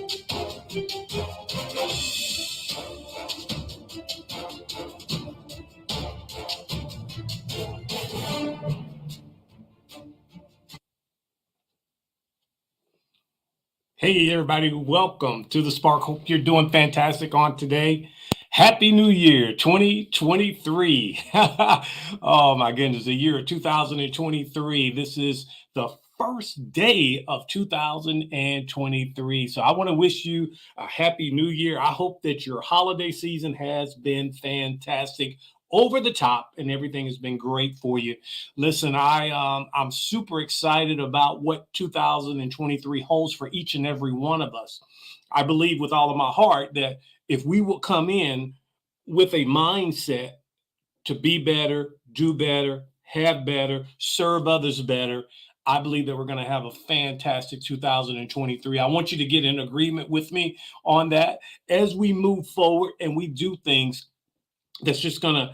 Hey, everybody, welcome to the Spark. Hope you're doing fantastic on today. Happy New Year 2023. Oh, my goodness, the year of 2023. This is the first day of 2023. So I want to wish you a happy new year. I hope that your holiday season has been fantastic, over the top, and everything has been great for you. Listen, I'm super excited about what 2023 holds for each and every one of us. I believe with all of my heart that if we will come in with a mindset to be better, do better, have better, serve others better, I believe that we're going to have a fantastic 2023. I want you to get in agreement with me on that as we move forward and we do things that's just gonna,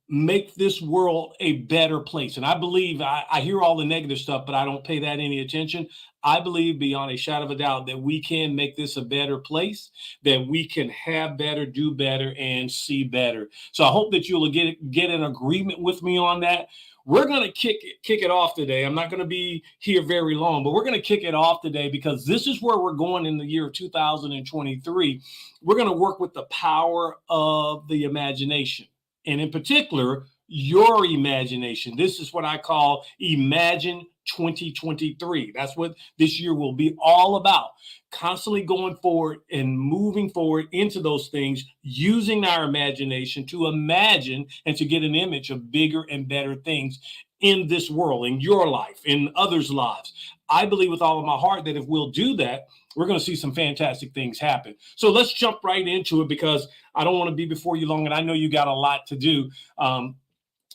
make this world a better place. And I believe I hear all the negative stuff, but I don't pay that any attention. I believe beyond a shadow of a doubt that we can make this a better place, that we can have better, do better, and see better. So I hope that you'll get in agreement with me on that. We're going to kick it off today. I'm not going to be here very long, but we're going to kick it off today because this is where we're going in the year of 2023. We're going to work with the power of the imagination, and in particular, your imagination. This is what I call Imagine 2023. That's what this year will be all about. Constantly going forward and moving forward into those things, using our imagination to imagine and to get an image of bigger and better things in this world, in your life, in others' lives. I believe with all of my heart that if we'll do that, we're going to see some fantastic things happen. So let's jump right into it because I don't want to be before you long, and I know you got a lot to do.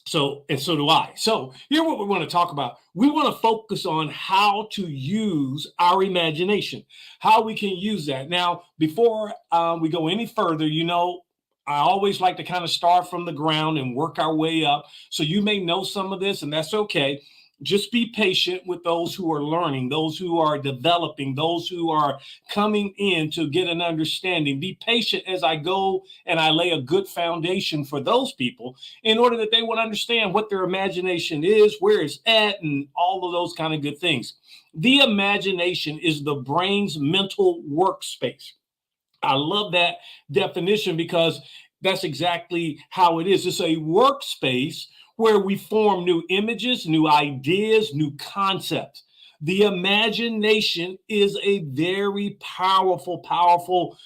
So do I. So here's what we want to talk about. We want to focus on how to use our imagination, how we can use that. Now, before we go any further, I always like to kind of start from the ground and work our way up. So you may know some of this, and that's okay. Just be patient with those who are learning, those who are developing, those who are coming in to get an understanding. Be patient as I go and I lay a good foundation for those people in order that they would understand what their imagination is, where it's at, and all of those kind of good things. The imagination is the brain's mental workspace. I love that definition because that's exactly how it is. It's a workspace where we form new images, new ideas, new concepts. The imagination is a very powerful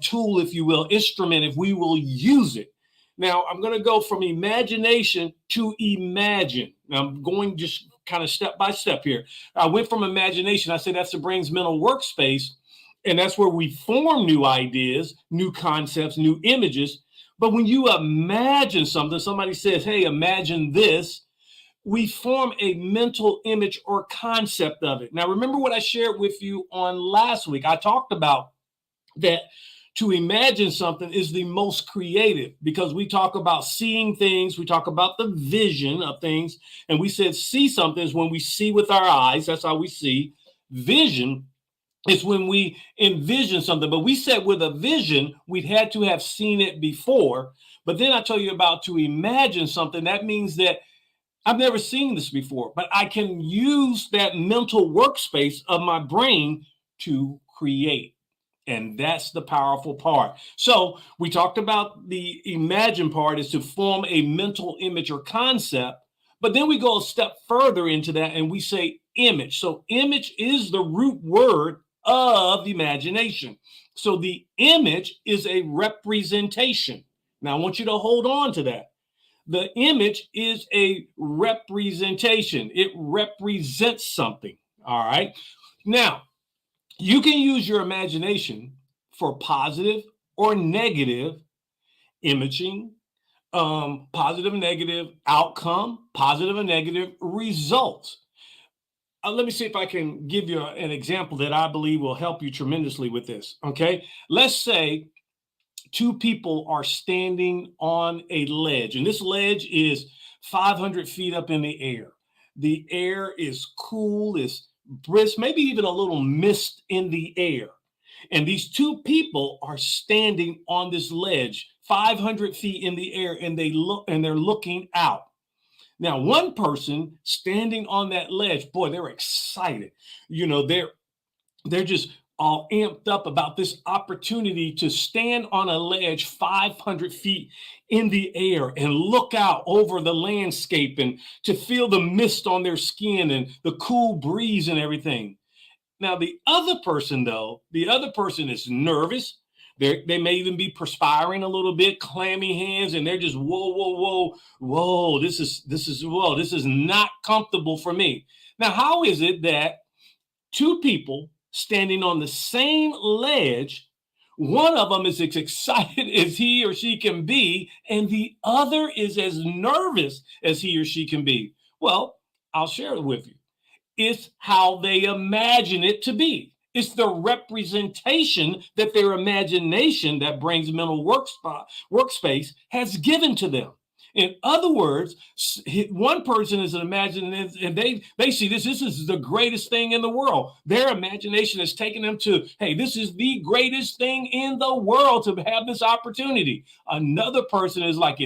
tool, if you will, instrument, if we will use it. Now, I'm going to go from imagination to imagine. Now, I'm going just kind of step by step here. I went from imagination. I say that's the brain's mental workspace. And that's where we form new ideas, new concepts, new images. But when you imagine something, somebody says, hey, imagine this, we form a mental image or concept of it. Now, remember what I shared with you on last week. I talked about that to imagine something is the most creative because we talk about seeing things, we talk about the vision of things, and we said see something is when we see with our eyes. That's how we see. Vision it's when we envision something. But we said with a vision, we'd had to have seen it before. But then I tell you about to imagine something. That means that I've never seen this before, but I can use that mental workspace of my brain to create. And that's the powerful part. So we talked about the imagine part is to form a mental image or concept. But then we go a step further into that and we say image. So image is the root word of imagination. So the image is a representation. Now I want you to hold on to that. The image is a representation. It represents something. All right. Now, you can use your imagination for positive or negative imaging, positive and negative outcome, positive and negative results. Let me see if I can give you an example that I believe will help you tremendously with this. Okay. Let's say two people are standing on a ledge, and this ledge is 500 feet up in the air. The air is cool, it's brisk, maybe even a little mist in the air. And these two people are standing on this ledge 500 feet in the air, and they're looking out. Now, one person standing on that ledge, boy, they're excited. You know, they're just all amped up about this opportunity to stand on a ledge 500 feet in the air and look out over the landscape and to feel the mist on their skin and the cool breeze and everything. Now, the other person, though, the other person is nervous. They may even be perspiring a little bit, clammy hands, and they're just whoa. This is not comfortable for me. Now, how is it that two people standing on the same ledge, one of them is as excited as he or she can be, and the other is as nervous as he or she can be? Well, I'll share it with you. It's how they imagine it to be. It's the representation that their imagination that brings mental workspace has given to them. In other words, one person is imagining, and they see this is the greatest thing in the world. Their imagination has taken them to, hey, this is the greatest thing in the world to have this opportunity. Another person is like,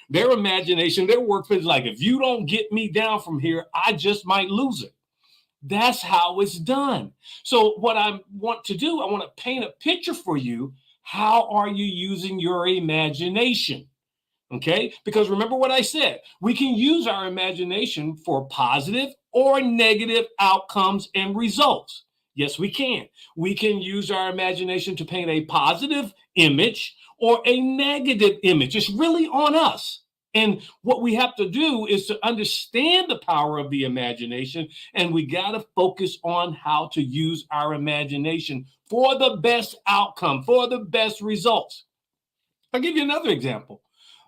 their imagination, their workspace is like, if you don't get me down from here, I just might lose it. That's how it's done. So what I want to do, I want to paint a picture for you. How are you using your imagination? Okay, because remember what I said, we can use our imagination for positive or negative outcomes and results. Yes, we can. We can use our imagination to paint a positive image or a negative image. It's really on us. And what we have to do is to understand the power of the imagination, and we got to focus on how to use our imagination for the best outcome, for the best results. I'll give you another example.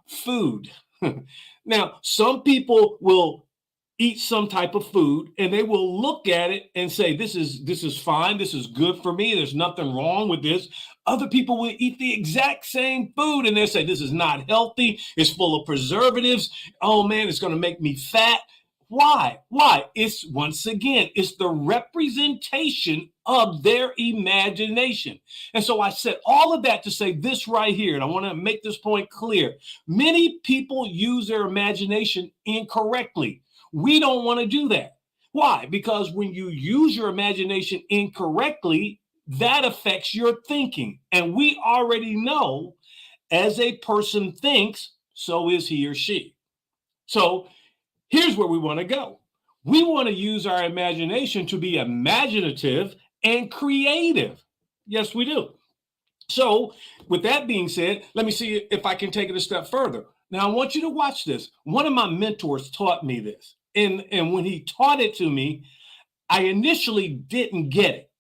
Food. Now, some people will eat some type of food and they will look at it and say, this is fine. This is good for me. There's nothing wrong with this. Other people will eat the exact same food and they say, this is not healthy. It's full of preservatives. Oh man, it's going to make me fat. Why? It's once again, it's the representation of their imagination. And so I said all of that to say this right here, and I want to make this point clear. Many people use their imagination incorrectly. We don't want to do that. Why? Because when you use your imagination incorrectly, that affects your thinking. And we already know as a person thinks, so is he or she. So here's where we want to go. We want to use our imagination to be imaginative and creative. Yes, we do. So with that being said, let me see if I can take it a step further. Now, I want you to watch this. One of my mentors taught me this. And when he taught it to me, I initially didn't get it.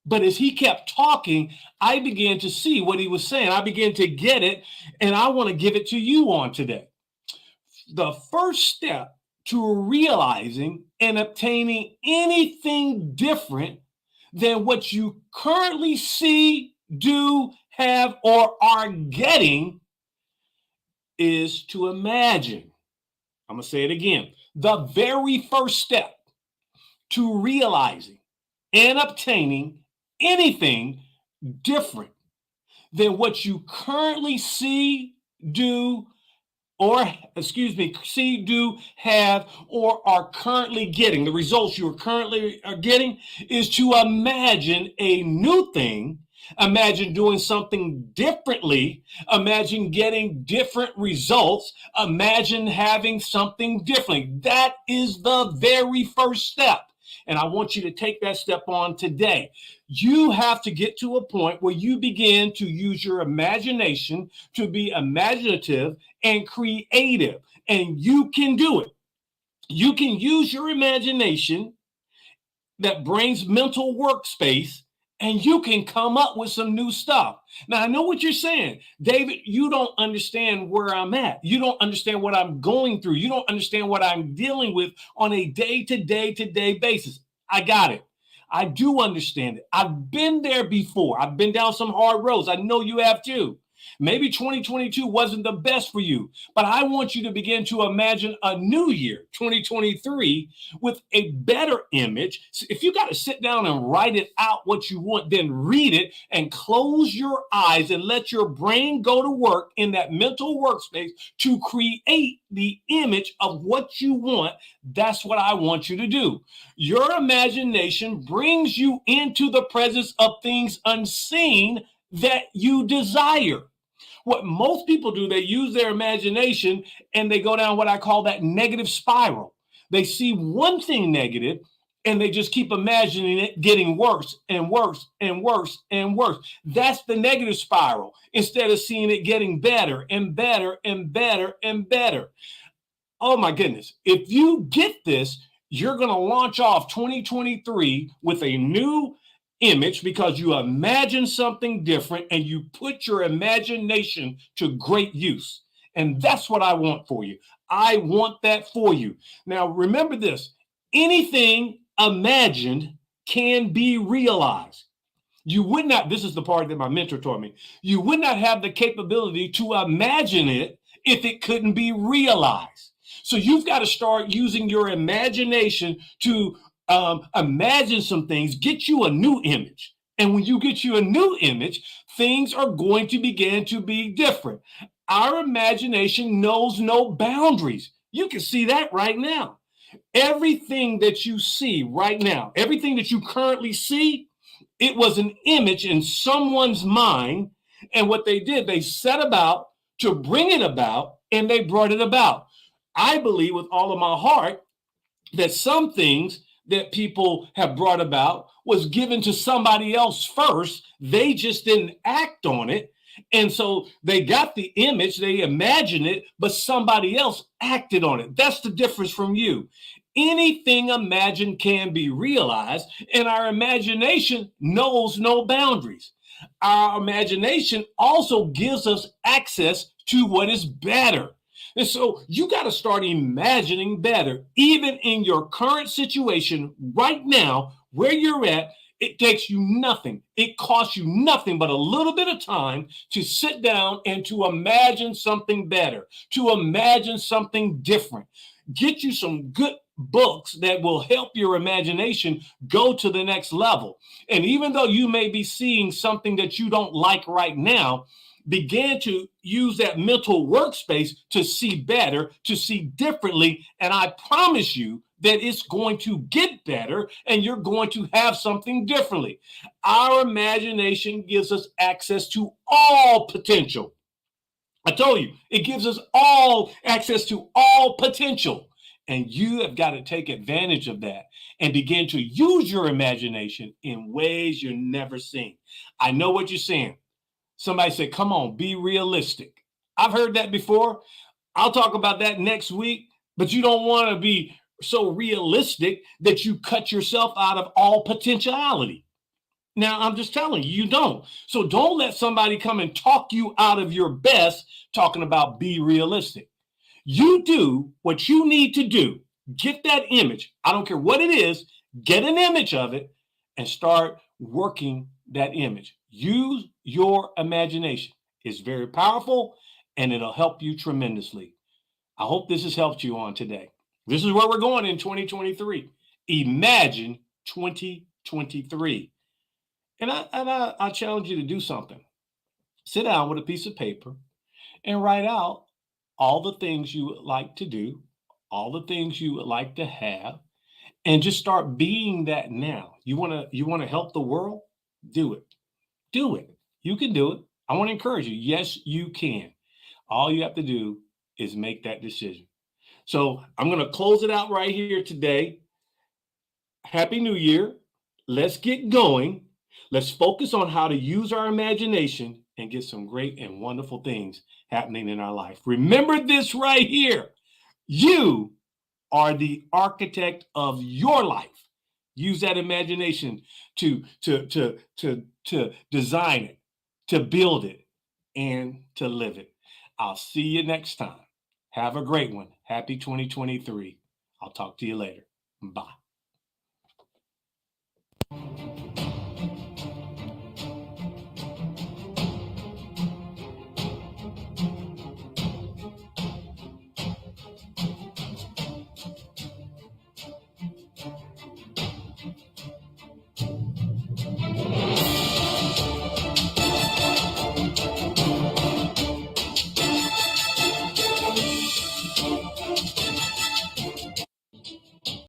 But as he kept talking, I began to see what he was saying. I began to get it, and I want to give it to you on today. The first step to realizing and obtaining anything different than what you currently see, do, have, or are getting is to imagine. I'm going to say it again. The very first step to realizing and obtaining anything different than what you currently see, do, see, do, have, or are currently getting, the results you are currently getting, is to imagine a new thing. Imagine doing something differently. Imagine getting different results. Imagine having something different. That is the very first step. And I want you to take that step on today. You have to get to a point where you begin to use your imagination to be imaginative and creative. And you can do it. You can use your imagination that brings mental workspace, and you can come up with some new stuff. Now, I know what you're saying. David, you don't understand where I'm at. You don't understand what I'm going through. You don't understand what I'm dealing with on a day-to-day basis. I got it. I do understand it. I've been there before. I've been down some hard roads. I know you have too. Maybe 2022 wasn't the best for you, but I want you to begin to imagine a new year, 2023, with a better image. So if you got to sit down and write it out what you want, then read it and close your eyes and let your brain go to work in that mental workspace to create the image of what you want. That's what I want you to do. Your imagination brings you into the presence of things unseen that you desire. What most people do, they use their imagination and they go down what I call that negative spiral. They see one thing negative and they just keep imagining it getting worse and worse and worse and worse. That's the negative spiral, instead of seeing it getting better and better and better and better. Oh my goodness. If you get this, you're going to launch off 2023 with a new image because you imagine something different and you put your imagination to great use. And that's what I want for you. I want that for you. Now, remember this: anything imagined can be realized. You would not, this is the part that my mentor taught me, you would not have the capability to imagine it if it couldn't be realized. So you've got to start using your imagination to imagine some things, get you a new image. And when you get you a new image, things are going to begin to be different. Our imagination knows no boundaries. You can see that right now. Everything that you see right now, everything that you currently see, it was an image in someone's mind. And what they did, they set about to bring it about, and they brought it about. I believe with all of my heart that some things that people have brought about was given to somebody else first. They just didn't act on it. And so they got the image, they imagined it, but somebody else acted on it. That's the difference from you. Anything imagined can be realized, and our imagination knows no boundaries. Our imagination also gives us access to what is better. And so you got to start imagining better, even in your current situation right now, where you're at. It takes you nothing. It costs you nothing but a little bit of time to sit down and to imagine something better, to imagine something different. Get you some good books that will help your imagination go to the next level. And even though you may be seeing something that you don't like right now, begin to use that mental workspace to see better, to see differently. And I promise you that it's going to get better and you're going to have something differently. Our imagination gives us access to all potential. I told you, it gives us all access to all potential. And you have got to take advantage of that and begin to use your imagination in ways you've never seen. I know what you're saying. Somebody said, come on, be realistic. I've heard that before. I'll talk about that next week, but you don't want to be so realistic that you cut yourself out of all potentiality. Now, I'm just telling you, you don't. So don't let somebody come and talk you out of your best talking about be realistic. You do what you need to do. Get that image. I don't care what it is. Get an image of it and start working that image. Use your imagination. It's very powerful and it'll help you tremendously. I hope this has helped you on today. This is where we're going in 2023. Imagine 2023. And I challenge you to do something. Sit down with a piece of paper and write out all the things you would like to do, all the things you would like to have, and just start being that now. You want to help the world? Do it. Do it. You can do it. I want to encourage you. Yes, you can. All you have to do is make that decision. So I'm going to close it out right here today. Happy New Year. Let's get going. Let's focus on how to use our imagination and get some great and wonderful things happening in our life. Remember this right here. You are the architect of your life. Use that imagination to design it, to build it, and to live it. I'll see you next time. Have a great one. Happy 2023. I'll talk to you later. Bye.